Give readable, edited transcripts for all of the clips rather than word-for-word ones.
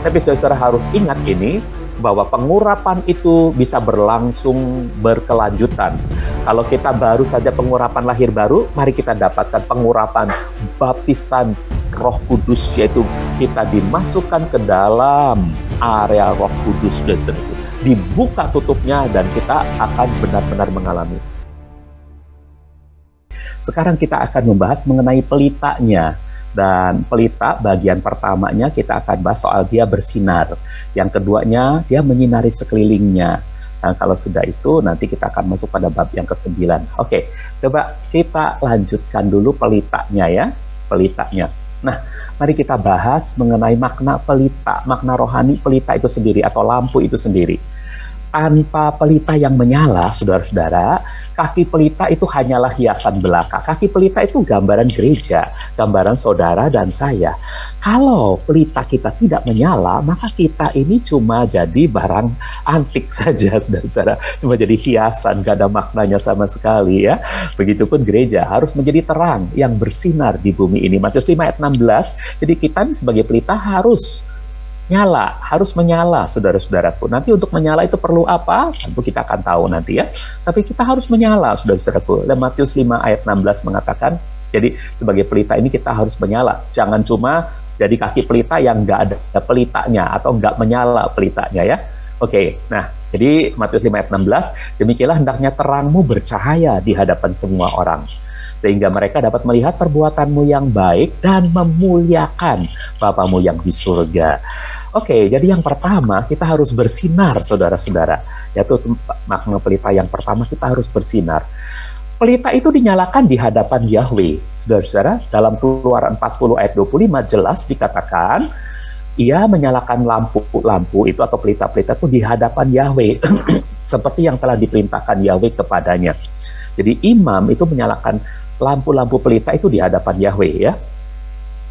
Tapi saudara harus ingat ini, bahwa pengurapan itu bisa berlangsung berkelanjutan. Kalau kita baru saja pengurapan lahir baru, mari kita dapatkan pengurapan baptisan Roh Kudus, yaitu kita dimasukkan ke dalam area Roh Kudus itu. Dibuka tutupnya dan kita akan benar-benar mengalami. Sekarang kita akan membahas mengenai pelitanya. Dan pelita bagian pertamanya kita akan bahas soal dia bersinar. Yang keduanya dia menyinari sekelilingnya. Nah, kalau sudah itu nanti kita akan masuk pada bab yang ke-9. Oke, coba kita lanjutkan dulu pelitanya ya. Pelitanya. Nah, mari kita bahas mengenai makna pelita, makna rohani pelita itu sendiri atau lampu itu sendiri. Tanpa pelita yang menyala, saudara-saudara, kaki pelita itu hanyalah hiasan belaka. Kaki pelita itu gambaran gereja, gambaran saudara dan saya. Kalau pelita kita tidak menyala, maka kita ini cuma jadi barang antik saja, saudara-saudara. Cuma jadi hiasan, gak ada maknanya sama sekali ya. Begitupun gereja harus menjadi terang yang bersinar di bumi ini. Matius 5 ayat 16, jadi kita sebagai pelita harus nyala, harus menyala, saudara-saudaraku. Nanti untuk menyala itu perlu apa? Tentu kita akan tahu nanti ya. Tapi kita harus menyala, saudara-saudaraku. Dan Matius 5 ayat 16 mengatakan, jadi sebagai pelita ini kita harus menyala. Jangan cuma jadi kaki pelita yang nggak ada pelitanya atau nggak menyala pelitanya ya. Oke, nah jadi Matius 5 ayat 16, demikianlah hendaknya terangmu bercahaya di hadapan semua orang, sehingga mereka dapat melihat perbuatanmu yang baik dan memuliakan Bapamu yang di surga. Oke, jadi yang pertama kita harus bersinar, saudara-saudara. Yaitu makna pelita yang pertama, kita harus bersinar. Pelita itu dinyalakan di hadapan Yahweh. Saudara-saudara, dalam Keluaran 40 ayat 25 jelas dikatakan, ia menyalakan lampu-lampu itu atau pelita-pelita itu di hadapan Yahweh. Seperti yang telah diperintahkan Yahweh kepadanya. Jadi imam itu menyalakan lampu-lampu pelita itu di hadapan Yahweh ya.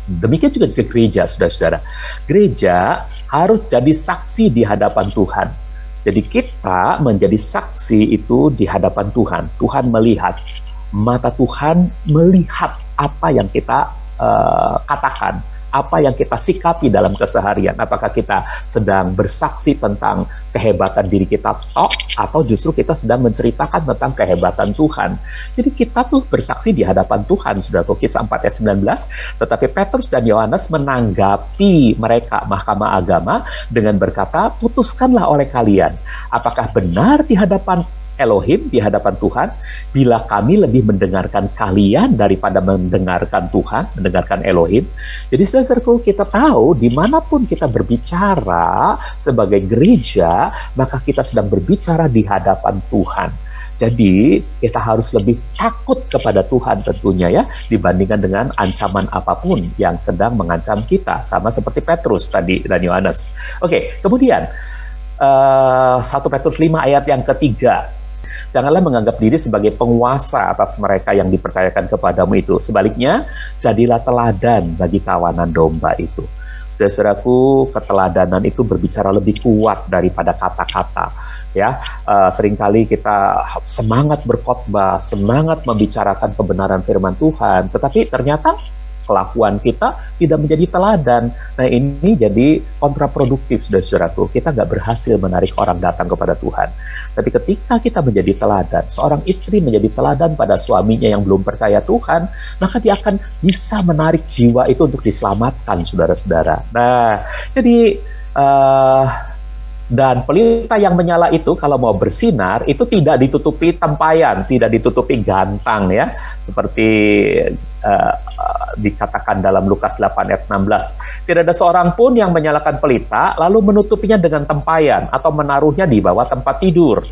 Demikian juga ke gereja, saudara-saudara. Gereja harus jadi saksi di hadapan Tuhan. Jadi kita menjadi saksi itu di hadapan Tuhan. Tuhan melihat, mata Tuhan melihat apa yang kita katakan, apa yang kita sikapi dalam keseharian. Apakah kita sedang bersaksi tentang kehebatan diri kita atau justru kita sedang menceritakan tentang kehebatan Tuhan. Jadi kita tuh bersaksi di hadapan Tuhan, saudaraku. Kisah 4 ayat 19. Tetapi Petrus dan Yohanes menanggapi mereka, mahkamah agama, dengan berkata, putuskanlah oleh kalian, apakah benar di hadapan Elohim, di hadapan Tuhan, bila kami lebih mendengarkan kalian daripada mendengarkan Tuhan, mendengarkan Elohim. Jadi saudaraku, kita tahu dimanapun kita berbicara sebagai gereja, maka kita sedang berbicara di hadapan Tuhan. Jadi kita harus lebih takut kepada Tuhan tentunya ya, dibandingkan dengan ancaman apapun yang sedang mengancam kita, sama seperti Petrus tadi dan Yohanes. Oke, kemudian 1 Petrus 5 ayat yang ketiga. Janganlah menganggap diri sebagai penguasa atas mereka yang dipercayakan kepadamu itu. Sebaliknya, jadilah teladan bagi kawanan domba itu. Saudara-saudaraku, keteladanan itu berbicara lebih kuat daripada kata-kata. Ya, seringkali kita semangat berkhotbah, semangat membicarakan kebenaran firman Tuhan, tetapi ternyata kelakuan kita tidak menjadi teladan. Nah, ini jadi kontraproduktif, saudara-saudaraku. Kita nggak berhasil menarik orang datang kepada Tuhan. Tapi ketika kita menjadi teladan, seorang istri menjadi teladan pada suaminya yang belum percaya Tuhan, maka dia akan bisa menarik jiwa itu untuk diselamatkan, saudara-saudara. Nah, jadi dan pelita yang menyala itu kalau mau bersinar itu tidak ditutupi tempayan, tidak ditutupi gantang ya, seperti dikatakan dalam Lukas 8 ayat 16. Tidak ada seorang pun yang menyalakan pelita lalu menutupinya dengan tempayan atau menaruhnya di bawah tempat tidur,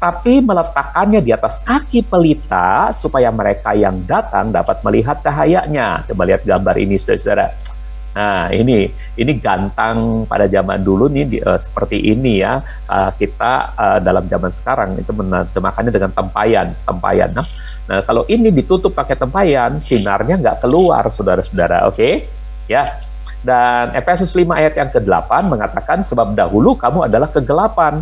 tapi meletakkannya di atas kaki pelita supaya mereka yang datang dapat melihat cahayanya. Coba lihat gambar ini, saudara-saudara. Nah, ini gantang pada zaman dulu nih seperti ini ya. Kita dalam zaman sekarang itu menerjemahkannya dengan tempayan. Nah, kalau ini ditutup pakai tempayan, sinarnya nggak keluar, saudara-saudara. Oke? Ya. Dan Efesus 5 ayat yang ke-8 mengatakan, sebab dahulu kamu adalah kegelapan,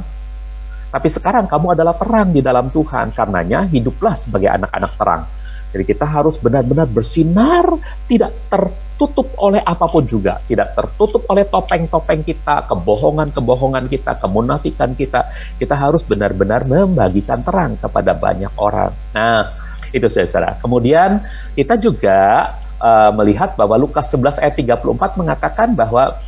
tapi sekarang kamu adalah terang di dalam Tuhan. Karenanya hiduplah sebagai anak-anak terang. Jadi kita harus benar-benar bersinar, tidak tertutup oleh apapun juga, tidak tertutup oleh topeng-topeng kita, kebohongan-kebohongan kita, kemunafikan kita. Kita harus benar-benar membagikan terang kepada banyak orang. Nah, itu saudara. Kemudian kita juga melihat bahwa Lukas 11 ayat 34 mengatakan bahwa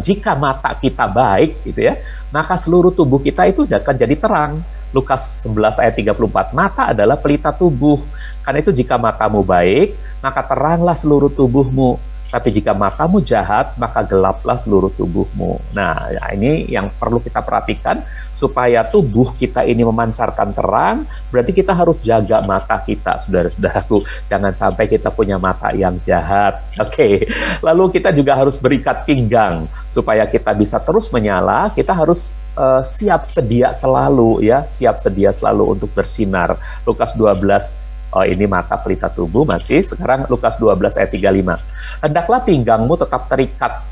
jika mata kita baik, gitu ya, maka seluruh tubuh kita itu akan jadi terang. Lukas 11 ayat 34, mata adalah pelita tubuh. Karena itu jika matamu baik, maka teranglah seluruh tubuhmu. Tapi jika matamu jahat, maka gelaplah seluruh tubuhmu. Nah, ya ini yang perlu kita perhatikan, supaya tubuh kita ini memancarkan terang, berarti kita harus jaga mata kita, saudara-saudaraku. Jangan sampai kita punya mata yang jahat. Oke. Lalu kita juga harus berikat pinggang, supaya kita bisa terus menyala. Kita harus siap sedia selalu, ya, siap sedia selalu untuk bersinar. Lukas 12. Oh, ini mata pelita tubuh masih. Sekarang Lukas 12 ayat 35. Hendaklah pinggangmu tetap terikat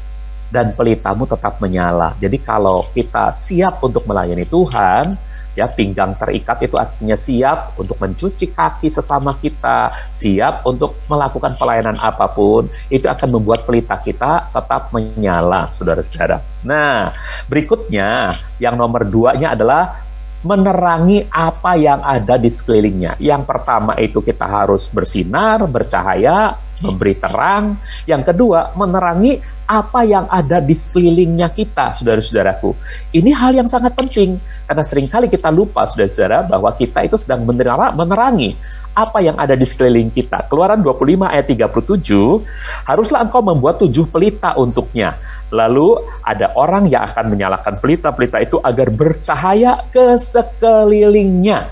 dan pelitamu tetap menyala. Jadi kalau kita siap untuk melayani Tuhan, ya, pinggang terikat itu artinya siap untuk mencuci kaki sesama kita, siap untuk melakukan pelayanan apapun. Itu akan membuat pelita kita tetap menyala, saudara-saudara. Nah, berikutnya yang nomor 2-nya adalah menerangi apa yang ada di sekelilingnya. Yang pertama itu kita harus bersinar, bercahaya, memberi terang. Yang kedua, menerangi apa yang ada di sekelilingnya kita, saudara-saudaraku. Ini hal yang sangat penting, karena seringkali kita lupa, saudara-saudara, bahwa kita itu sedang menerangi apa yang ada di sekeliling kita. Keluaran 25 ayat 37, haruslah engkau membuat 7 pelita untuknya. Lalu ada orang yang akan menyalakan pelita-pelita itu agar bercahaya ke sekelilingnya.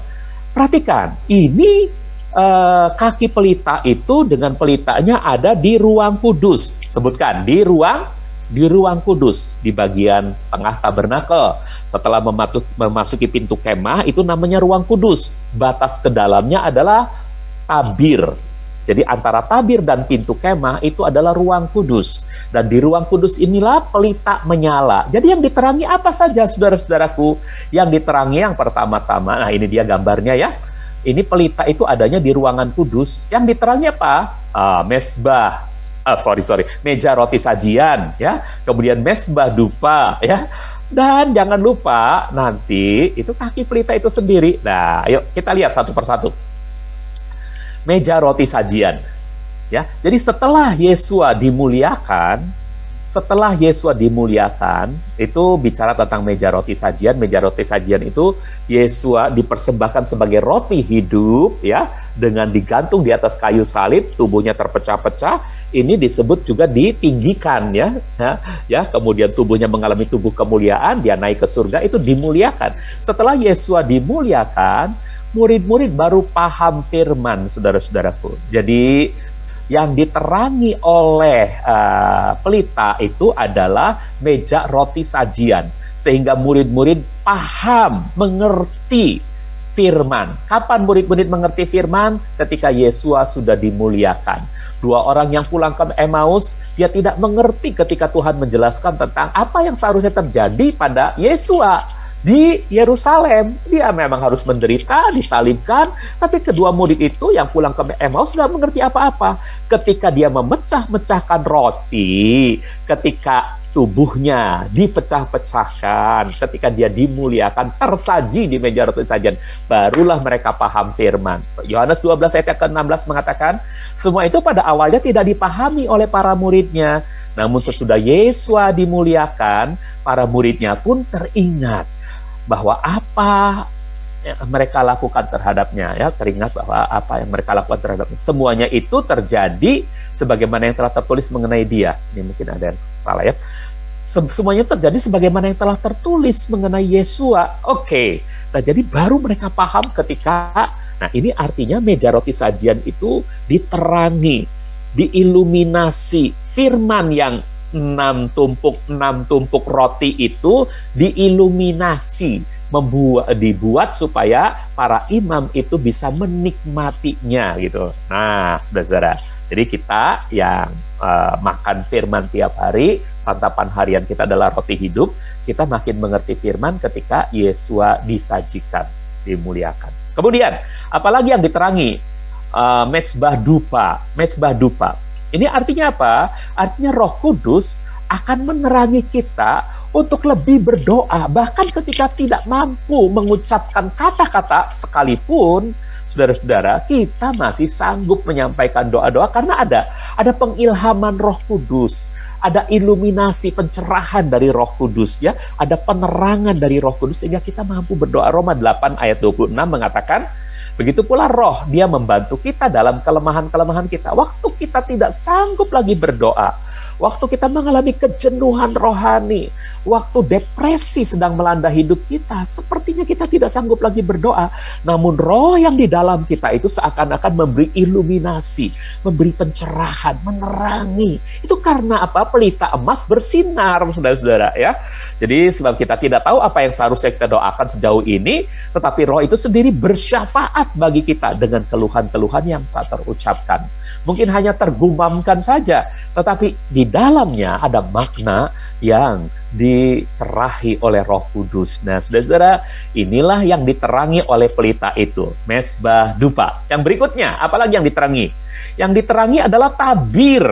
Perhatikan, ini kaki pelita itu dengan pelitanya ada di ruang kudus. Sebutkan, di ruang kudus, di bagian tengah tabernakel. Setelah memasuki pintu kemah, itu namanya ruang kudus. Batas ke dalamnya adalah tabir. Jadi antara tabir dan pintu kemah itu adalah ruang kudus. Dan di ruang kudus inilah pelita menyala. Jadi yang diterangi apa saja, saudara-saudaraku? Yang diterangi yang pertama-tama, nah ini dia gambarnya ya. Ini pelita itu adanya di ruangan kudus. Yang diterangi apa? Mesbah. Meja roti sajian, ya. Kemudian mesbah dupa, ya. Dan jangan lupa nanti itu kaki pelita itu sendiri. Nah, ayo kita lihat satu persatu. Meja roti sajian, ya. Jadi setelah Yesua dimuliakan, itu bicara tentang meja roti sajian. Meja roti sajian itu Yesua dipersembahkan sebagai roti hidup, ya, dengan digantung di atas kayu salib, tubuhnya terpecah-pecah. Ini disebut juga ditinggikan, ya. Kemudian tubuhnya mengalami tubuh kemuliaan, dia naik ke surga, itu dimuliakan. Setelah Yesua dimuliakan, murid-murid baru paham firman, saudara-saudaraku. Jadi yang diterangi oleh pelita itu adalah meja roti sajian, sehingga murid-murid paham, mengerti firman. Kapan murid-murid mengerti firman? Ketika Yesua sudah dimuliakan. 2 orang yang pulang ke Emmaus, dia tidak mengerti ketika Tuhan menjelaskan tentang apa yang seharusnya terjadi pada Yesua di Yerusalem. Dia memang harus menderita, disalibkan, tapi kedua murid itu yang pulang ke Emmaus nggak mengerti apa-apa. Ketika dia memecah-mecahkan roti, ketika tubuhnya dipecah-pecahkan, ketika dia dimuliakan, tersaji di meja roti sajian, barulah mereka paham firman. Yohanes 12 ayat ke-16 mengatakan, semua itu pada awalnya tidak dipahami oleh para muridnya. Namun sesudah Yesua dimuliakan, para muridnya pun teringat bahwa apa yang mereka lakukan terhadapnya, ya, teringat bahwa apa yang mereka lakukan terhadapnya, semuanya itu terjadi sebagaimana yang telah tertulis mengenai dia. Ini mungkin ada yang salah, ya. Semuanya terjadi sebagaimana yang telah tertulis mengenai Yesua. Oke. Nah, jadi baru mereka paham ketika, nah ini artinya meja roti sajian itu diterangi, diiluminasi, firman yang 6 tumpuk roti itu diiluminasi, dibuat supaya para imam itu bisa menikmatinya, gitu. Nah, saudara-saudara, jadi kita yang makan firman tiap hari, santapan harian kita adalah roti hidup, kita makin mengerti firman ketika Yesua disajikan, dimuliakan. Kemudian, apalagi yang diterangi? mezbah dupa. Mezbah dupa. Ini artinya apa? Artinya Roh Kudus akan menerangi kita untuk lebih berdoa. Bahkan ketika tidak mampu mengucapkan kata-kata sekalipun, saudara-saudara, kita masih sanggup menyampaikan doa-doa karena ada pengilhaman Roh Kudus, ada iluminasi, pencerahan dari Roh Kudus, ya, ada penerangan dari Roh Kudus sehingga kita mampu berdoa. Roma 8 ayat 26 mengatakan, begitu pula Roh, Dia membantu kita dalam kelemahan-kelemahan kita. Waktu kita tidak sanggup lagi berdoa, waktu kita mengalami kejenuhan rohani, waktu depresi sedang melanda hidup kita, sepertinya kita tidak sanggup lagi berdoa. Namun Roh yang di dalam kita itu seakan-akan memberi iluminasi, memberi pencerahan, menerangi. Itu karena apa? Pelita emas bersinar, saudara-saudara, ya. Jadi sebab kita tidak tahu apa yang seharusnya kita doakan sejauh ini, tetapi Roh itu sendiri bersyafaat bagi kita dengan keluhan-keluhan yang tak terucapkan. Mungkin hanya tergumamkan saja, tetapi di dalamnya ada makna yang dicerahi oleh Roh Kudus. Nah, saudara-saudara, inilah yang diterangi oleh pelita itu, mezbah dupa. Yang berikutnya, apalagi yang diterangi? Yang diterangi adalah tabir.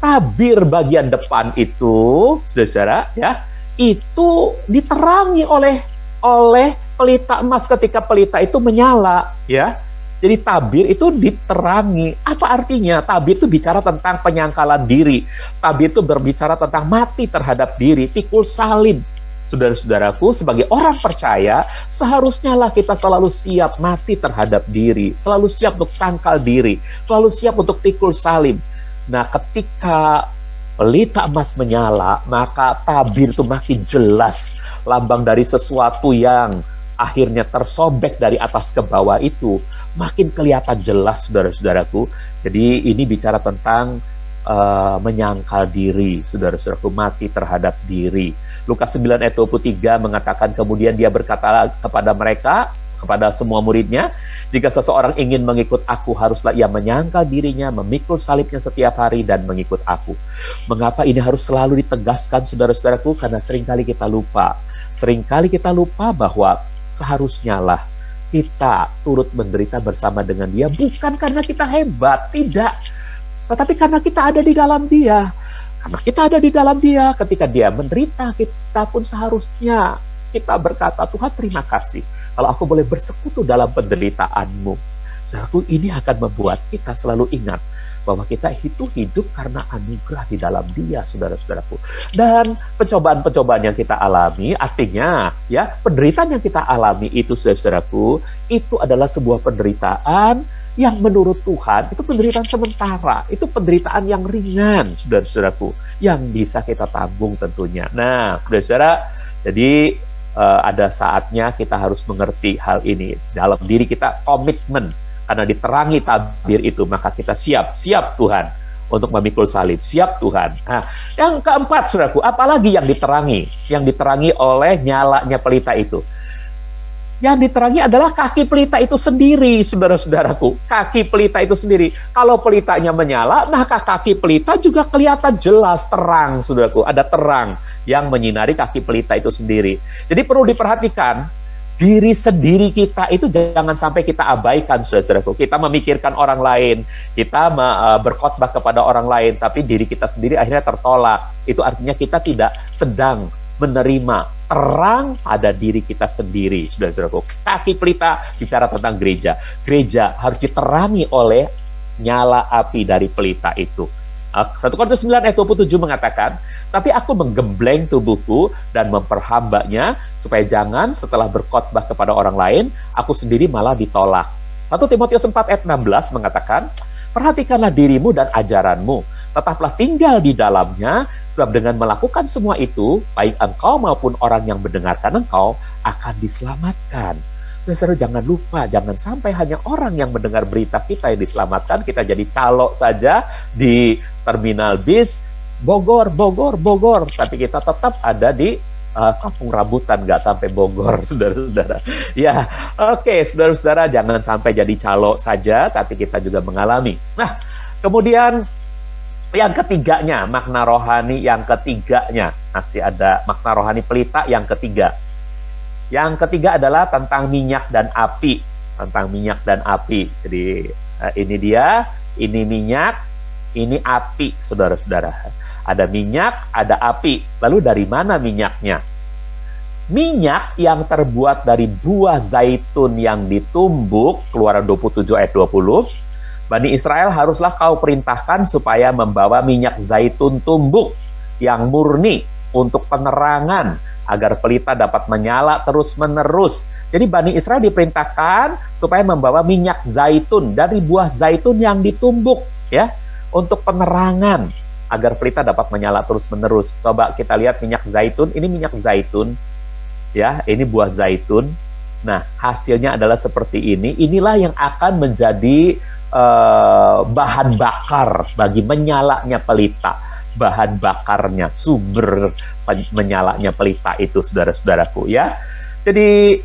Tabir bagian depan itu, saudara-saudara, ya, itu diterangi oleh pelita emas ketika pelita itu menyala, ya. Jadi tabir itu diterangi. Apa artinya? Tabir itu bicara tentang penyangkalan diri. Tabir itu berbicara tentang mati terhadap diri, pikul salib. Saudara-saudaraku, sebagai orang percaya, seharusnya lah kita selalu siap mati terhadap diri, selalu siap untuk sangkal diri, selalu siap untuk pikul salib. Nah, ketika pelita emas menyala, maka tabir itu makin jelas, lambang dari sesuatu yang akhirnya tersobek dari atas ke bawah itu makin kelihatan jelas, saudara-saudaraku. Jadi ini bicara tentang menyangkal diri, saudara-saudaraku, mati terhadap diri. Lukas 9 ayat 23 mengatakan, kemudian Dia berkata kepada mereka, kepada semua muridnya, jika seseorang ingin mengikut aku, haruslah ia menyangkal dirinya, memikul salibnya setiap hari, dan mengikut aku. Mengapa ini harus selalu ditegaskan, saudara-saudaraku? Karena seringkali kita lupa. Seringkali kita lupa bahwa seharusnya lah kita turut menderita bersama dengan Dia, bukan karena kita hebat, tidak. Tetapi karena kita ada di dalam Dia. Karena kita ada di dalam Dia, ketika Dia menderita, kita pun seharusnya kita berkata, Tuhan terima kasih kalau aku boleh bersekutu dalam penderitaanmu. Saudaraku, ini akan membuat kita selalu ingat bahwa kita itu hidup karena anugerah di dalam Dia, saudara-saudaraku. Dan pencobaan-pencobaan yang kita alami, artinya ya, penderitaan yang kita alami itu, saudara-saudaraku, itu adalah sebuah penderitaan yang menurut Tuhan itu penderitaan sementara, itu penderitaan yang ringan, saudara-saudaraku, yang bisa kita tanggung tentunya. Nah, saudara-saudara, jadi ada saatnya kita harus mengerti hal ini. Dalam diri kita komitmen, karena diterangi tabir itu, maka kita siap Tuhan untuk memikul salib, siap Tuhan. Nah, yang keempat, saudaraku, apalagi yang diterangi? Yang diterangi oleh nyalanya pelita itu. Yang diterangi adalah kaki pelita itu sendiri, saudara-saudaraku. Kaki pelita itu sendiri. Kalau pelitanya menyala, maka kaki pelita juga kelihatan jelas, terang, saudaraku. Ada terang yang menyinari kaki pelita itu sendiri. Jadi perlu diperhatikan, diri sendiri kita itu jangan sampai kita abaikan, saudara-saudaraku. Kita memikirkan orang lain, kita berkhotbah kepada orang lain, tapi diri kita sendiri akhirnya tertolak. Itu artinya kita tidak sedang menerima terang pada diri kita sendiri, saudara-saudaraku. Kaki pelita bicara tentang gereja. Gereja harus diterangi oleh nyala api dari pelita itu. 1 Korintus 9 ayat 27 mengatakan, tapi aku menggembleng tubuhku dan memperhambanya, supaya jangan setelah berkhotbah kepada orang lain, aku sendiri malah ditolak. 1 Timotius 4 ayat 16 mengatakan, perhatikanlah dirimu dan ajaranmu, tetaplah tinggal di dalamnya, sebab dengan melakukan semua itu, baik engkau maupun orang yang mendengarkan engkau akan diselamatkan. Saudara, jangan lupa, jangan sampai hanya orang yang mendengar berita kita yang diselamatkan, kita jadi calo saja di terminal bis, Bogor, tapi kita tetap ada di Kampung Rambutan, nggak sampai Bogor, saudara-saudara. Ya, oke, saudara-saudara, jangan sampai jadi calo saja, tapi kita juga mengalami. Nah, kemudian yang ketiganya, makna rohani yang ketiganya, masih ada makna rohani pelita yang ketiga. Yang ketiga adalah tentang minyak dan api, tentang minyak dan api. Jadi Nah, ini dia, ini minyak, ini api, saudara-saudara. Ada minyak, ada api. Lalu dari mana minyaknya? Minyak yang terbuat dari buah zaitun yang ditumbuk, Keluaran 27 ayat 20, Bani Israel haruslah kau perintahkan supaya membawa minyak zaitun tumbuk yang murni untuk penerangan, agar pelita dapat menyala terus-menerus. Jadi Bani Israel diperintahkan supaya membawa minyak zaitun dari buah zaitun yang ditumbuk, ya, untuk penerangan, agar pelita dapat menyala terus-menerus. Coba kita lihat minyak zaitun, ini minyak zaitun, ya, ini buah zaitun. Nah, hasilnya adalah seperti ini. Inilah yang akan menjadi bahan bakar bagi menyalanya pelita. Bahan bakarnya, sumber menyalanya pelita itu, saudara-saudaraku, ya. Jadi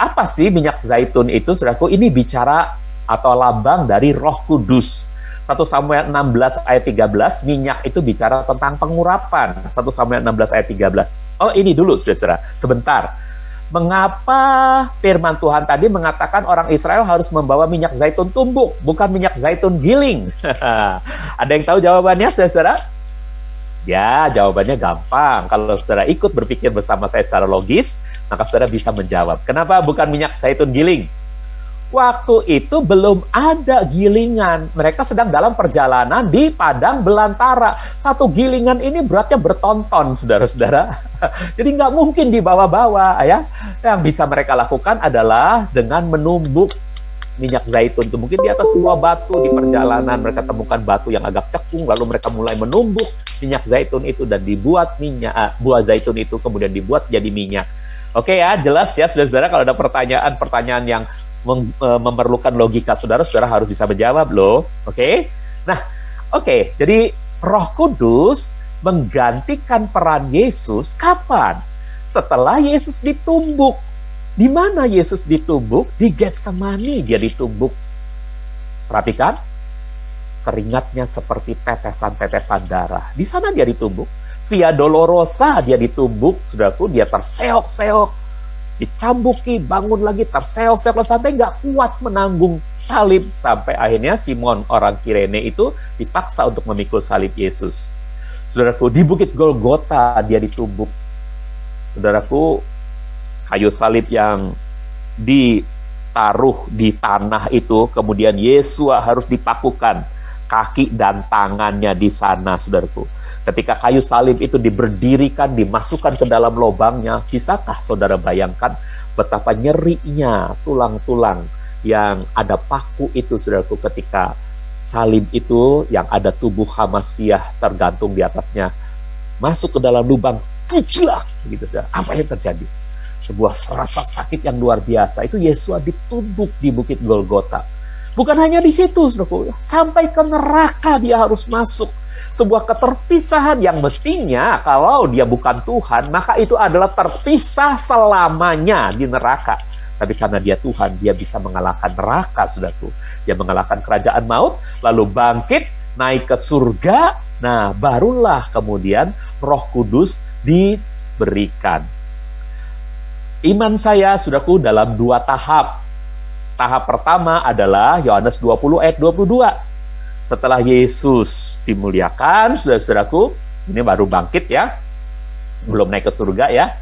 apa sih minyak zaitun itu, saudaraku? Ini bicara atau lambang dari Roh Kudus. 1 Samuel 16 ayat 13, minyak itu bicara tentang pengurapan. 1 Samuel 16 ayat 13. Oh, ini dulu, saudara-saudara, sebentar. Mengapa firman Tuhan tadi mengatakan orang Israel harus membawa minyak zaitun tumbuk, bukan minyak zaitun giling? Ada yang tahu jawabannya, saudara? Ya, jawabannya gampang. Kalau saudara ikut berpikir bersama saya secara logis, maka saudara bisa menjawab. Kenapa bukan minyak zaitun giling? Waktu itu belum ada gilingan. Mereka sedang dalam perjalanan di padang belantara. Satu gilingan ini beratnya bertonton, saudara-saudara. Jadi nggak mungkin dibawa-bawa, ya. Yang bisa mereka lakukan adalah dengan menumbuk minyak zaitun itu. Mungkin di atas sebuah batu di perjalanan mereka temukan batu yang agak cekung, lalu mereka mulai menumbuk minyak zaitun itu dan dibuat minyak, buah zaitun itu kemudian dibuat jadi minyak. Oke ya, jelas ya, saudara-saudara. Kalau ada pertanyaan-pertanyaan yang memerlukan logika, saudara harus bisa menjawab loh. Oke? Nah, oke. Jadi Roh Kudus menggantikan peran Yesus kapan? Setelah Yesus ditumbuk. Di mana Yesus ditumbuk? Di Getsemani dia ditumbuk. Perhatikan, keringatnya seperti tetesan-tetesan darah. Di sana dia ditumbuk. Via Dolorosa dia ditumbuk, saudaraku, dia terseok-seok, dicambuki, bangun lagi, terseok-seok, sampai nggak kuat menanggung salib. Sampai akhirnya Simon orang Kirene itu dipaksa untuk memikul salib Yesus. Saudaraku, di Bukit Golgota dia ditumbuk. Saudaraku, kayu salib yang ditaruh di tanah itu, kemudian Yesua harus dipakukan kaki dan tangannya di sana, saudaraku. Ketika kayu salib itu diberdirikan, dimasukkan ke dalam lubangnya, bisakah saudara bayangkan betapa nyerinya tulang-tulang yang ada paku itu, saudaraku, ketika salib itu yang ada tubuh Hamasiah tergantung di atasnya, masuk ke dalam lubang, kuclak, gitu. Apa yang terjadi? Sebuah rasa sakit yang luar biasa. Itu Yesua ditumbuk di Bukit Golgota. Bukan hanya di situ, saudaraku, sampai ke neraka dia harus masuk. Sebuah keterpisahan yang mestinya kalau dia bukan Tuhan, maka itu adalah terpisah selamanya di neraka. Tapi karena dia Tuhan, dia bisa mengalahkan neraka, saudaraku. Dia mengalahkan kerajaan maut, lalu bangkit, naik ke surga. Nah, barulah kemudian Roh Kudus diberikan. Iman saya, saudaraku, dalam 2 tahap. Tahap pertama adalah Yohanes 20 ayat 22. Setelah Yesus dimuliakan, saudara-saudaraku, ini baru bangkit ya, belum naik ke surga ya.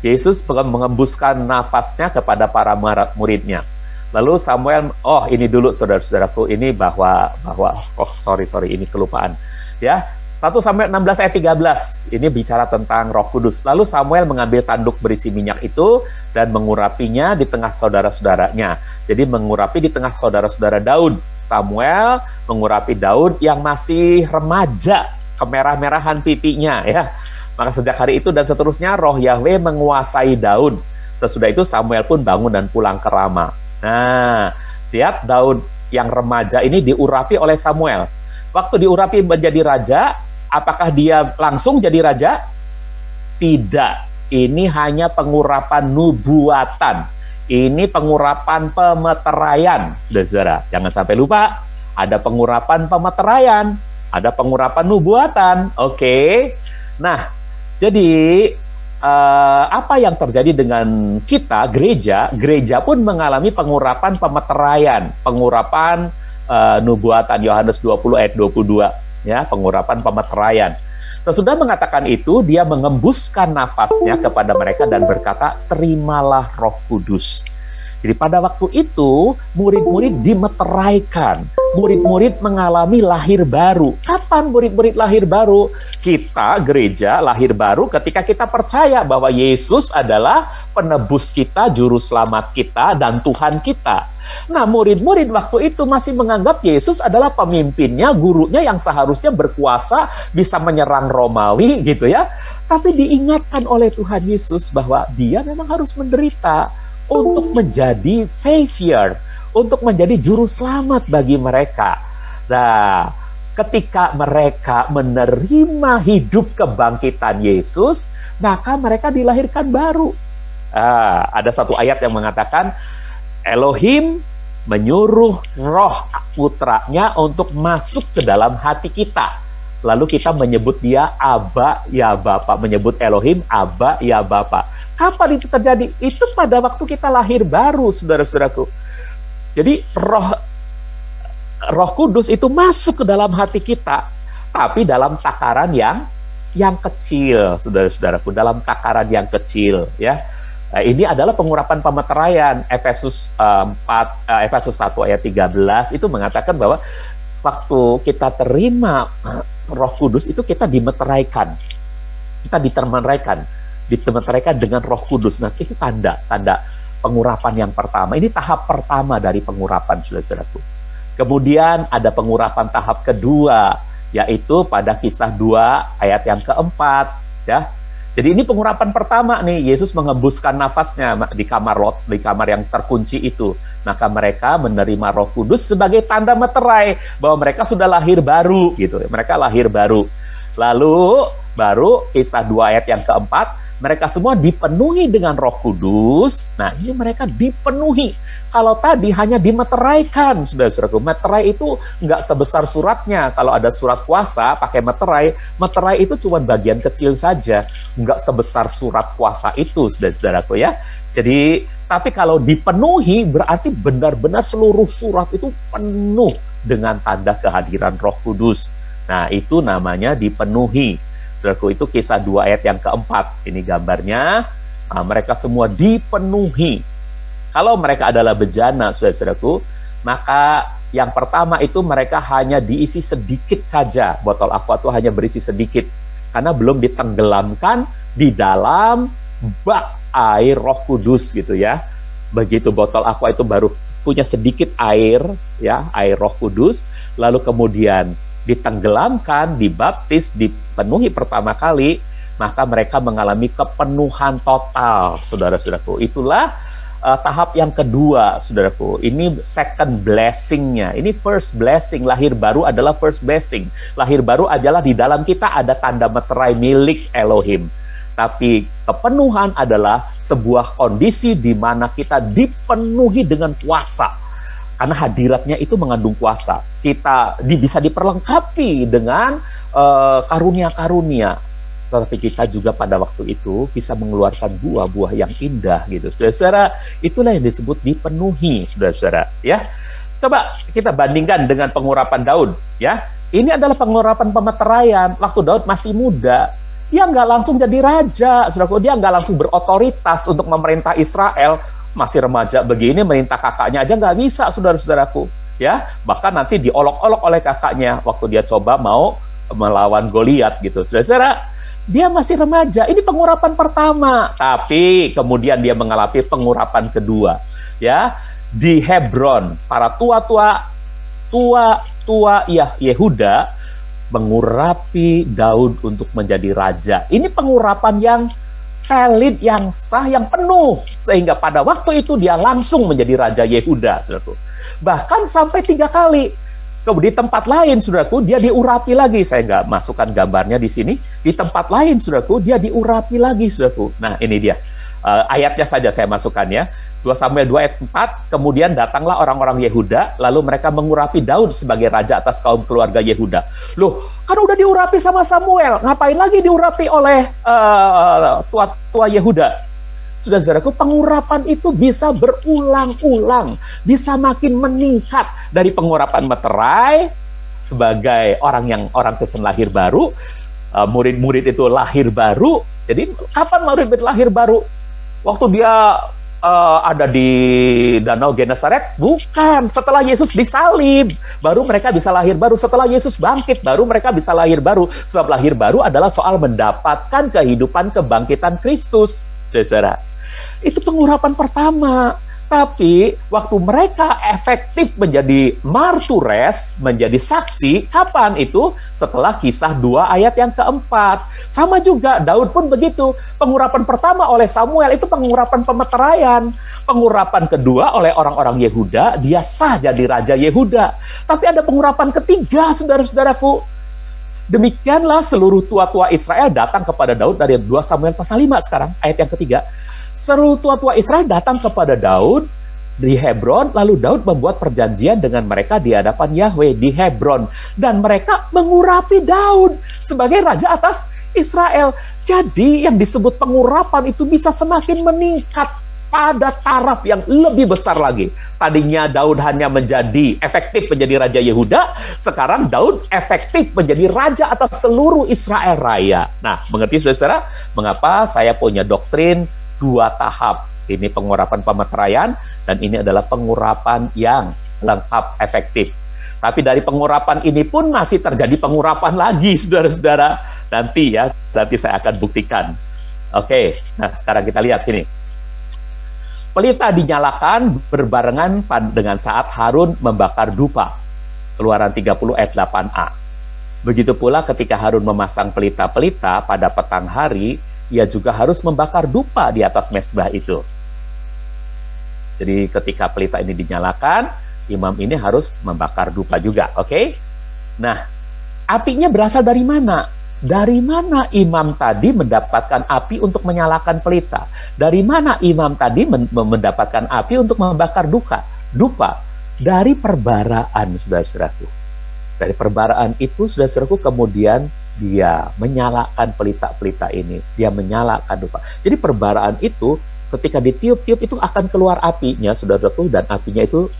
Yesus mengembuskan nafasnya kepada para muridnya. Lalu Samuel, ini dulu saudara-saudaraku, ini bahwa sorry, ini kelupaan. Ya, 1 Samuel 16 ayat 13, ini bicara tentang Roh Kudus. Lalu Samuel mengambil tanduk berisi minyak itu dan mengurapinya di tengah saudara-saudaranya. Jadi mengurapi di tengah saudara-saudara Daud. Samuel mengurapi Daud yang masih remaja, kemerah-merahan pipinya ya. Maka sejak hari itu dan seterusnya Roh Yahweh menguasai Daud. Sesudah itu Samuel pun bangun dan pulang ke Rama. Nah, lihat Daud yang remaja ini diurapi oleh Samuel. Waktu diurapi menjadi raja, apakah dia langsung jadi raja? Tidak. Ini hanya pengurapan nubuatan. Ini pengurapan pemeteraian, saudara-saudara. Jangan sampai lupa, ada pengurapan pemeteraian, ada pengurapan nubuatan. Oke. Nah, jadi apa yang terjadi dengan kita, gereja? Gereja pun mengalami pengurapan pemeteraian, pengurapan nubuatan Yohanes 20 ayat 22, ya, pengurapan pemeteraian. Sesudah mengatakan itu, dia mengembuskan nafasnya kepada mereka dan berkata, terimalah Roh Kudus. Jadi pada waktu itu, murid-murid dimeteraikan. Murid-murid mengalami lahir baru. Kapan murid-murid lahir baru? Kita, gereja, lahir baru ketika kita percaya bahwa Yesus adalah penebus kita, juru selamat kita, dan Tuhan kita. Nah, murid-murid waktu itu masih menganggap Yesus adalah pemimpinnya, gurunya yang seharusnya berkuasa, bisa menyerang Romawi, gitu ya. Tapi diingatkan oleh Tuhan Yesus bahwa dia memang harus menderita untuk menjadi savior, untuk menjadi juru selamat bagi mereka. Nah, ketika mereka menerima hidup kebangkitan Yesus, maka mereka dilahirkan baru. Ada satu ayat yang mengatakan, Elohim menyuruh roh putranya untuk masuk ke dalam hati kita. Lalu kita menyebut dia Aba ya Bapa, menyebut Elohim Aba ya Bapa. Kapan itu terjadi? Itu pada waktu kita lahir baru, saudara-saudaraku. Jadi Roh Kudus itu masuk ke dalam hati kita, tapi dalam takaran yang kecil, saudara-saudaraku, dalam takaran yang kecil, ya. Nah, ini adalah pengurapan pemeteraian. Efesus 1 ayat 13 itu mengatakan bahwa waktu kita terima Roh Kudus itu kita dimeteraikan. Kita dimeteraikan dengan Roh Kudus. Nah, itu tanda pengurapan yang pertama. Ini tahap pertama dari pengurapan, saudara-saudaraku. Kemudian ada pengurapan tahap kedua, yaitu pada Kisah 2 ayat yang keempat, ya. Jadi ini pengurapan pertama nih, Yesus mengembuskan nafasnya di kamar yang terkunci itu. Maka mereka menerima Roh Kudus sebagai tanda meterai bahwa mereka sudah lahir baru, gitu. Mereka lahir baru. Lalu baru Kisah 2 ayat yang keempat, mereka semua dipenuhi dengan Roh Kudus. Nah, ini mereka dipenuhi. Kalau tadi hanya dimeteraikan, saudara-saudaraku. Meterai itu nggak sebesar suratnya. Kalau ada surat kuasa pakai meterai, meterai itu cuma bagian kecil saja, nggak sebesar surat kuasa itu, saudara-saudaraku, ya. Jadi, tapi kalau dipenuhi berarti benar-benar seluruh surat itu penuh dengan tanda kehadiran Roh Kudus. Nah, itu namanya dipenuhi. Saudaraku, itu Kisah 2 ayat yang keempat. Ini gambarnya, mereka semua dipenuhi. Kalau mereka adalah bejana, saudara-saudaraku, maka yang pertama itu mereka hanya diisi sedikit saja. Botol aqua itu hanya berisi sedikit, karena belum ditenggelamkan di dalam bak air Roh Kudus, gitu ya. Begitu botol aqua itu baru punya sedikit air, ya, air Roh Kudus, lalu kemudian ditenggelamkan, dibaptis, dipenuhi pertama kali, maka mereka mengalami kepenuhan total, saudara-saudaraku. Itulah tahap yang kedua, saudaraku. Ini second blessing-nya. Ini first blessing. Lahir baru adalah first blessing. Lahir baru adalah di dalam kita ada tanda meterai milik Elohim. Tapi kepenuhan adalah sebuah kondisi di mana kita dipenuhi dengan kuasa. Karena hadiratnya itu mengandung kuasa. Kita bisa diperlengkapi dengan karunia-karunia. Tetapi kita juga pada waktu itu bisa mengeluarkan buah-buah yang indah, gitu. Saudara-saudara, itulah yang disebut dipenuhi, saudara-saudara, ya. Coba kita bandingkan dengan pengurapan Daud, ya. Ini adalah pengurapan pemeteraian. Waktu Daud masih muda, dia nggak langsung jadi raja, saudaraku. Dia nggak langsung berotoritas untuk memerintah Israel. Masih remaja begini, merintah kakaknya aja nggak bisa, saudara-saudaraku, ya. Bahkan nanti diolok-olok oleh kakaknya waktu dia coba mau melawan Goliat, gitu. Saudara-saudara, dia masih remaja. Ini pengurapan pertama, tapi kemudian dia mengalami pengurapan kedua, ya. Di Hebron, para tua Yehuda mengurapi Daud untuk menjadi raja. Ini pengurapan yang valid, yang sah, yang penuh, sehingga pada waktu itu dia langsung menjadi Raja Yehuda, saudaraku. Bahkan sampai 3 kali. Di tempat lain, saudaraku, dia diurapi lagi. Saya nggak masukkan gambarnya di sini. Di tempat lain, saudaraku, dia diurapi lagi, saudaraku. Nah, ini dia. Ayatnya saja saya masukkan, ya. 2 Samuel 2 ayat 4, kemudian datanglah orang-orang Yehuda, lalu mereka mengurapi Daud sebagai raja atas kaum keluarga Yehuda. Loh, kan udah diurapi sama Samuel, ngapain lagi diurapi oleh tua Yehuda? Saudara-saudaraku, pengurapan itu bisa berulang-ulang, bisa makin meningkat dari pengurapan meterai sebagai orang Kristen lahir baru, murid-murid itu lahir baru. Jadi kapan murid lahir baru? Waktu dia ada di Danau Genesaret? Bukan, setelah Yesus disalib baru mereka bisa lahir baru. Setelah Yesus bangkit baru mereka bisa lahir baru. Sebab lahir baru adalah soal mendapatkan kehidupan kebangkitan Kristus, saudara. Itu pengurapan pertama. Tapi waktu mereka efektif menjadi martures, menjadi saksi, kapan itu? Setelah Kisah 2 ayat yang keempat. Sama juga, Daud pun begitu. Pengurapan pertama oleh Samuel itu pengurapan pemeteraian. Pengurapan kedua oleh orang-orang Yehuda, dia sah jadi Raja Yehuda. Tapi ada pengurapan ketiga, saudara-saudaraku. Demikianlah seluruh tua-tua Israel datang kepada Daud dari 2 Samuel pasal 5 sekarang, ayat yang ketiga. Seluruh tua-tua Israel datang kepada Daud di Hebron, lalu Daud membuat perjanjian dengan mereka di hadapan Yahweh di Hebron. Dan mereka mengurapi Daud sebagai raja atas Israel. Jadi yang disebut pengurapan itu bisa semakin meningkat pada taraf yang lebih besar lagi. Tadinya Daud hanya efektif menjadi Raja Yehuda, sekarang Daud efektif menjadi Raja atas seluruh Israel Raya. Nah, mengerti saudara, mengapa saya punya doktrin 2 tahap. Ini pengurapan pemeteraian, dan ini adalah pengurapan yang lengkap, efektif. Tapi dari pengurapan ini pun masih terjadi pengurapan lagi, saudara-saudara. Nanti saya akan buktikan. Oke, nah sekarang kita lihat sini. Pelita dinyalakan berbarengan dengan saat Harun membakar dupa. Keluaran 30 ayat 8a. Begitu pula ketika Harun memasang pelita-pelita pada petang hari, ia juga harus membakar dupa di atas mezbah itu. Jadi ketika pelita ini dinyalakan, imam ini harus membakar dupa juga, oke? Nah, apinya berasal dari mana? Dari mana imam tadi mendapatkan api untuk menyalakan pelita? Dari mana imam tadi mendapatkan api untuk membakar dupa? Dari perbaraan, saudara-saudaraku. Dari perbaraan itu, saudara-saudaraku, kemudian dia menyalakan pelita-pelita ini. Dia menyalakan dupa. Jadi perbaraan itu ketika ditiup-tiup itu akan keluar apinya, saudara-saudaraku, dan apinya itu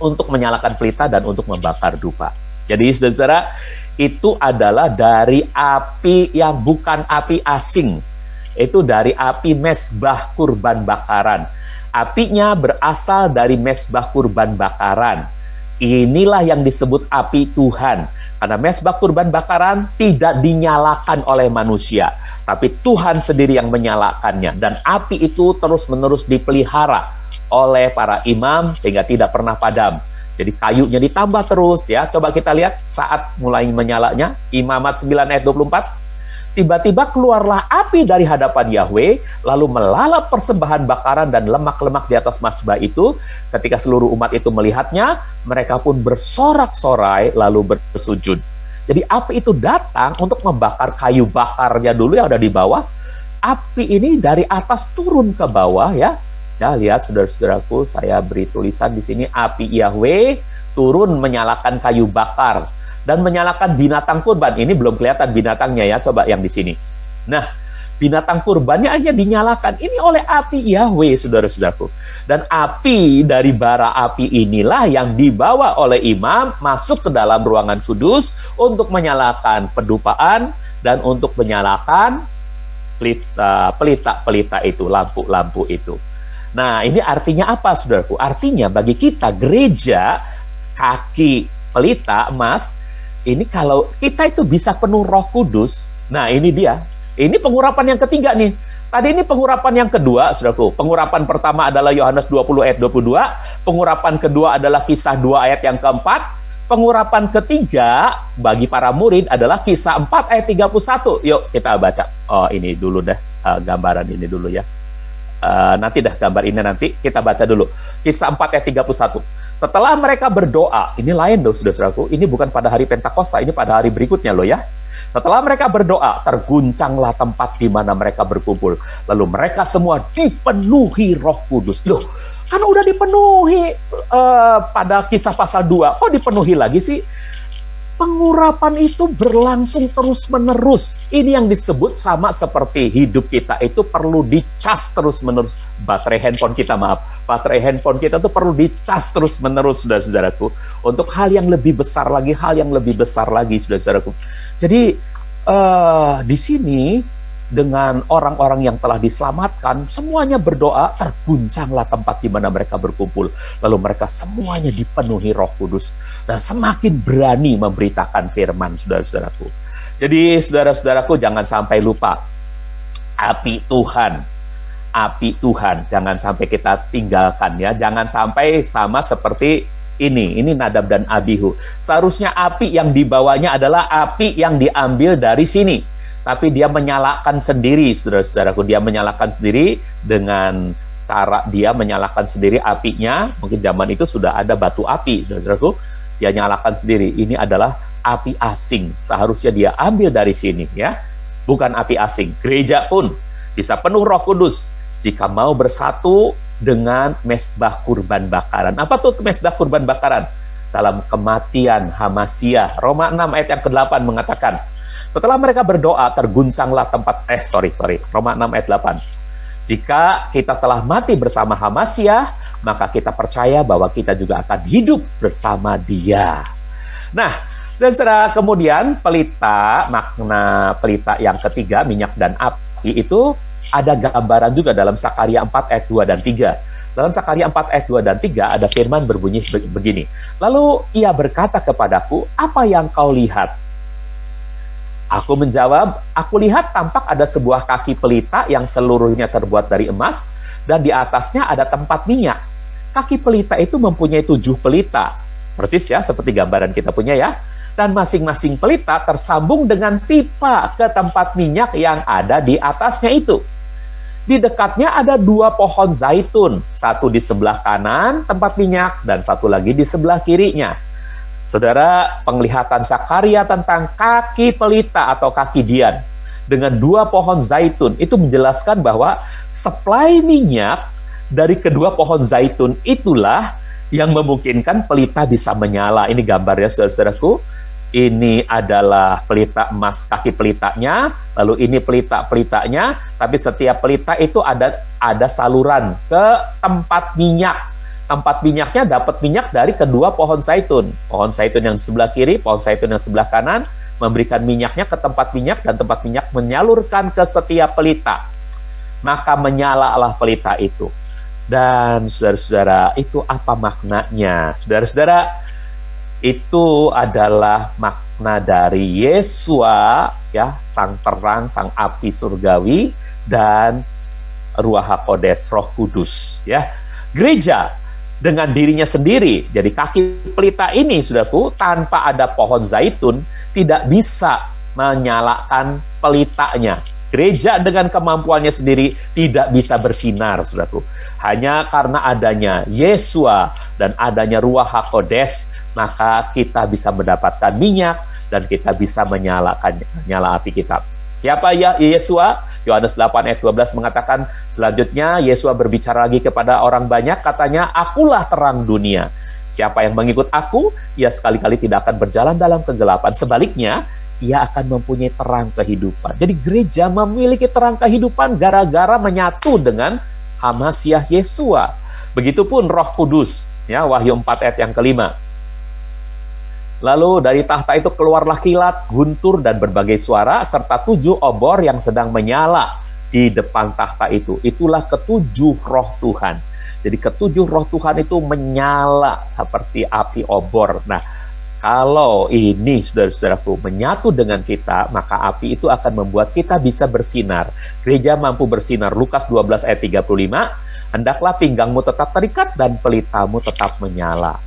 untuk menyalakan pelita dan untuk membakar dupa. Jadi saudara-saudara, itu adalah dari api yang bukan api asing. Itu dari api mezbah kurban bakaran. Apinya berasal dari mezbah kurban bakaran. Inilah yang disebut api Tuhan. Karena mezbah kurban bakaran tidak dinyalakan oleh manusia, tapi Tuhan sendiri yang menyalakannya. Dan api itu terus-menerus dipelihara oleh para imam sehingga tidak pernah padam. Jadi kayunya ditambah terus ya. Coba kita lihat saat mulai menyalanya, Imamat 9 ayat 24. Tiba-tiba keluarlah api dari hadapan Yahweh, lalu melalap persembahan bakaran dan lemak-lemak di atas mazbah itu. Ketika seluruh umat itu melihatnya, mereka pun bersorak-sorai lalu bersujud. Jadi api itu datang untuk membakar kayu bakarnya dulu yang ada di bawah. Api ini dari atas turun ke bawah ya. Ya, lihat saudara-saudaraku, saya beri tulisan di sini, api Yahweh turun menyalakan kayu bakar dan menyalakan binatang kurban. Ini belum kelihatan binatangnya ya, coba yang di sini. Nah, binatang kurbannya hanya dinyalakan. Ini oleh api Yahweh, saudara-saudaraku. Dan api dari bara api inilah yang dibawa oleh imam masuk ke dalam ruangan kudus untuk menyalakan pedupaan dan untuk menyalakan pelita-pelita itu, lampu-lampu itu. Nah, ini artinya apa, saudaraku? Artinya bagi kita gereja, kaki pelita emas, ini kalau kita itu bisa penuh Roh Kudus. Nah, ini dia. Ini pengurapan yang ketiga nih. Tadi ini pengurapan yang kedua, saudaraku. Pengurapan pertama adalah Yohanes 20 ayat 22. Pengurapan kedua adalah Kisah 2 ayat yang keempat. Pengurapan ketiga bagi para murid adalah Kisah 4 ayat 31. Yuk kita baca. Oh, ini dulu deh, gambaran ini dulu ya. Nanti dah gambar ini nanti kita baca dulu. Kisah 4 ayat 31. Setelah mereka berdoa, ini lain loh saudara-saudaraku, ini bukan pada hari Pentakosta, ini pada hari berikutnya loh ya. Setelah mereka berdoa, terguncanglah tempat di mana mereka berkumpul. Lalu mereka semua dipenuhi Roh Kudus. Loh, kan udah dipenuhi pada Kisah pasal 2, kok dipenuhi lagi sih? pengurapan itu berlangsung terus-menerus. Ini yang disebut sama seperti hidup kita itu perlu dicas terus-menerus. Baterai handphone kita, baterai handphone kita itu perlu dicas terus-menerus, saudara-saudaraku. Untuk hal yang lebih besar lagi, saudara-saudaraku. Jadi, di sini, dengan orang-orang yang telah diselamatkan, semuanya berdoa, terguncanglah tempat di mana mereka berkumpul. Lalu mereka semuanya dipenuhi Roh Kudus dan semakin berani memberitakan firman, saudara-saudaraku. Jadi, saudara-saudaraku, jangan sampai lupa api Tuhan, jangan sampai kita tinggalkan ya. Jangan sampai sama seperti ini Nadab dan Abihu. Seharusnya api yang dibawanya adalah api yang diambil dari sini. Tapi dia menyalakan sendiri, saudara-saudaraku. Dia menyalakan sendiri dengan cara dia menyalakan sendiri apinya. Mungkin zaman itu sudah ada batu api, saudara-saudaraku. Dia nyalakan sendiri. Ini adalah api asing. Seharusnya dia ambil dari sini, ya. Bukan api asing. Gereja pun bisa penuh Roh Kudus jika mau bersatu dengan mezbah kurban bakaran. Apa tuh mezbah kurban bakaran? Dalam kematian Hamasiah, Roma 6 ayat yang ke-8 mengatakan, setelah mereka berdoa, terguncanglah tempat, Roma 6 ayat 8. Jika kita telah mati bersama Hamasiah, maka kita percaya bahwa kita juga akan hidup bersama dia. Nah, saudara, kemudian pelita, makna pelita yang ketiga, minyak dan api, itu ada gambaran juga dalam Sakaria 4 ayat 2 dan 3. Dalam Sakaria 4 ayat 2 dan 3 ada firman berbunyi begini. Lalu ia berkata kepadaku, apa yang kau lihat? Aku menjawab, aku lihat tampak ada sebuah kaki pelita yang seluruhnya terbuat dari emas, dan di atasnya ada tempat minyak. Kaki pelita itu mempunyai 7 pelita. Persis ya, seperti gambaran kita punya ya. Dan masing-masing pelita tersambung dengan pipa ke tempat minyak yang ada di atasnya itu. Di dekatnya ada 2 pohon zaitun, satu di sebelah kanan tempat minyak, dan satu lagi di sebelah kirinya. Saudara, penglihatan Sakaria tentang kaki pelita atau kaki dian dengan 2 pohon zaitun itu menjelaskan bahwa suplai minyak dari kedua pohon zaitun itulah yang memungkinkan pelita bisa menyala. Ini gambarnya, saudara-saudaraku. Ini adalah pelita emas kaki pelitanya, lalu ini pelita-pelitanya, tapi setiap pelita itu ada saluran ke tempat minyak. Tempat minyaknya dapat minyak dari kedua pohon zaitun. Pohon zaitun yang sebelah kiri, pohon zaitun yang sebelah kanan, memberikan minyaknya ke tempat minyak, dan tempat minyak menyalurkan ke setiap pelita. Maka menyalalah pelita itu. Dan saudara-saudara, itu apa maknanya? Saudara-saudara, itu adalah makna dari Yesua, ya, sang terang, sang api surgawi, dan Ruach HaKodes, Roh Kudus, ya. Gereja dengan dirinya sendiri. Jadi kaki pelita ini, saudaraku, tanpa ada pohon zaitun, tidak bisa menyalakan pelitanya. Gereja dengan kemampuannya sendiri tidak bisa bersinar, saudaraku. Hanya karena adanya Yesua dan adanya Ruach HaKodes, maka kita bisa mendapatkan minyak dan kita bisa menyalakan nyala api kita. Siapa ya Yesua? Yohanes 8 ayat 12 mengatakan, selanjutnya Yesua berbicara lagi kepada orang banyak, katanya, akulah terang dunia. Siapa yang mengikut aku, ia sekali-kali tidak akan berjalan dalam kegelapan. Sebaliknya, ia akan mempunyai terang kehidupan. Jadi gereja memiliki terang kehidupan gara-gara menyatu dengan Hamasiah Yesua. Begitupun Roh Kudus, ya, Wahyu 4 ayat yang kelima. Lalu dari tahta itu keluarlah kilat, guntur, dan berbagai suara, serta 7 obor yang sedang menyala di depan tahta itu. Itulah ke-7 roh Tuhan. Jadi ke-7 roh Tuhan itu menyala seperti api obor. Nah, kalau ini, saudara-saudaraku, menyatu dengan kita, maka api itu akan membuat kita bisa bersinar. Gereja mampu bersinar. Lukas 12 ayat 35, hendaklah pinggangmu tetap terikat dan pelitamu tetap menyala.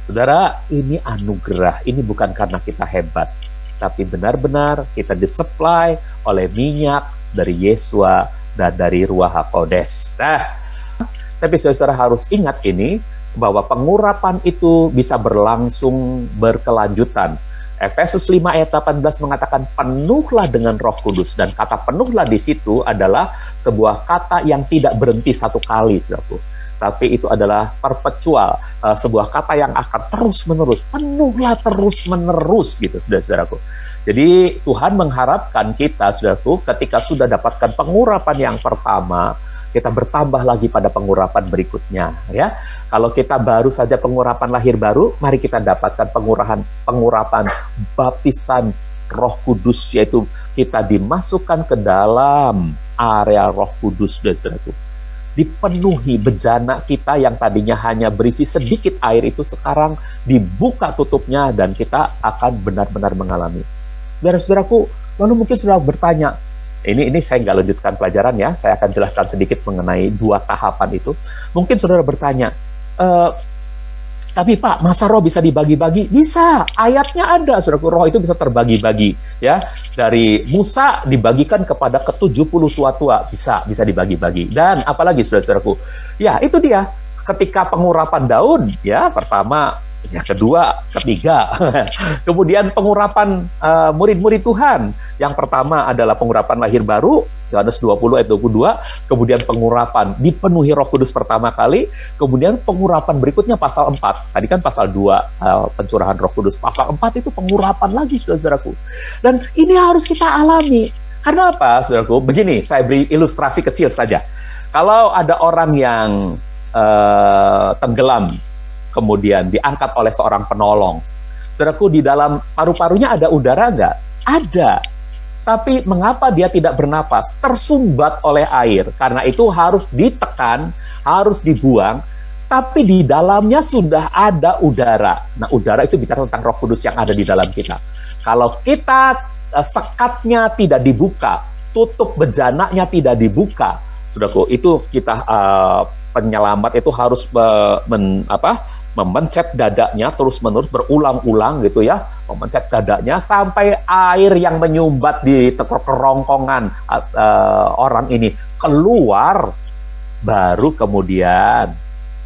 Saudara, ini anugerah. Ini bukan karena kita hebat, tapi benar-benar kita disuplai oleh minyak dari Yesua dan dari Ruach HaKodes. Nah, tapi saudara harus ingat ini, bahwa pengurapan itu bisa berlangsung berkelanjutan. Efesus 5 ayat 18 mengatakan penuhlah dengan Roh Kudus, dan kata penuhlah di situ adalah sebuah kata yang tidak berhenti satu kali, saudaraku. tapi itu adalah perpetual, sebuah kata yang akan terus-menerus, penuhlah terus-menerus gitu, saudara-saudaraku. Jadi Tuhan mengharapkan kita, saudaraku, ketika sudah dapatkan pengurapan yang pertama, kita bertambah lagi pada pengurapan berikutnya, ya. Kalau kita baru saja pengurapan lahir baru, mari kita dapatkan pengurapan baptisan Roh Kudus, yaitu kita dimasukkan ke dalam area Roh Kudus, saudaraku. Dipenuhi bejana kita yang tadinya hanya berisi sedikit air itu sekarang dibuka tutupnya dan kita akan benar-benar mengalami. Saudara-saudaraku, lalu mungkin sudah bertanya, ini saya nggak lanjutkan pelajaran ya, saya akan jelaskan sedikit mengenai 2 tahapan itu. Mungkin saudara bertanya, tapi Pak, masa roh bisa dibagi-bagi? Bisa, ayatnya ada, saudaraku, roh itu bisa terbagi-bagi, ya. Dari Musa dibagikan kepada ke-70 tua-tua, bisa dibagi-bagi. Dan apalagi, saudara-saudaraku, ya itu dia, ketika pengurapan Daud, ya, pertama, ya kedua, ketiga. Kemudian pengurapan murid-murid Tuhan. Yang pertama adalah pengurapan lahir baru, Yohanes 20 ayat 22, kemudian pengurapan dipenuhi Roh Kudus pertama kali, kemudian pengurapan berikutnya pasal 4. Tadi kan pasal 2 pencurahan Roh Kudus, pasal 4 itu pengurapan lagi, saudara-saudaraku. Dan ini harus kita alami. Karena apa, saudaraku? Begini, saya beri ilustrasi kecil saja. Kalau ada orang yang tenggelam, kemudian diangkat oleh seorang penolong, saudaraku, di dalam paru-parunya ada udara nggak? Ada. Tapi mengapa dia tidak bernapas? Tersumbat oleh air. Karena itu harus ditekan, harus dibuang, tapi di dalamnya sudah ada udara. Nah, udara itu bicara tentang Roh Kudus yang ada di dalam kita. Kalau kita sekatnya tidak dibuka, tutup bejananya tidak dibuka, saudaraku, itu kita penyelamat itu harus memencet dadanya terus-menerus berulang-ulang gitu ya, memencet dadanya sampai air yang menyumbat di kerongkongan orang ini keluar, baru kemudian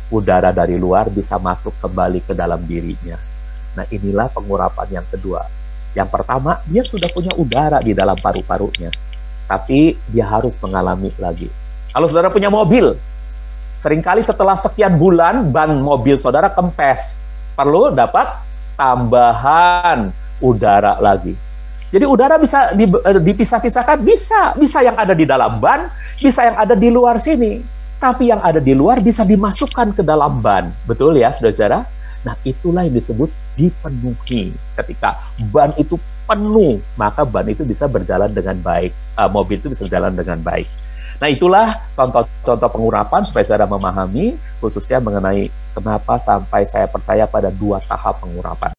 udara dari luar bisa masuk kembali ke dalam dirinya. Nah, inilah pengurapan yang kedua. Yang pertama, dia sudah punya udara di dalam paru-parunya, tapi dia harus mengalami lagi. Kalau saudara punya mobil, seringkali setelah sekian bulan ban mobil saudara kempes, perlu dapat tambahan udara lagi. Jadi udara bisa dipisah-pisahkan, bisa yang ada di dalam ban, bisa yang ada di luar sini. Tapi yang ada di luar bisa dimasukkan ke dalam ban. Betul ya, saudara-saudara? Nah, itulah yang disebut dipenuhi. Ketika ban itu penuh, maka ban itu bisa berjalan dengan baik. Mobil itu bisa berjalan dengan baik. Nah, itulah contoh-contoh pengurapan supaya saudara memahami, khususnya mengenai kenapa sampai saya percaya pada 2 tahap pengurapan.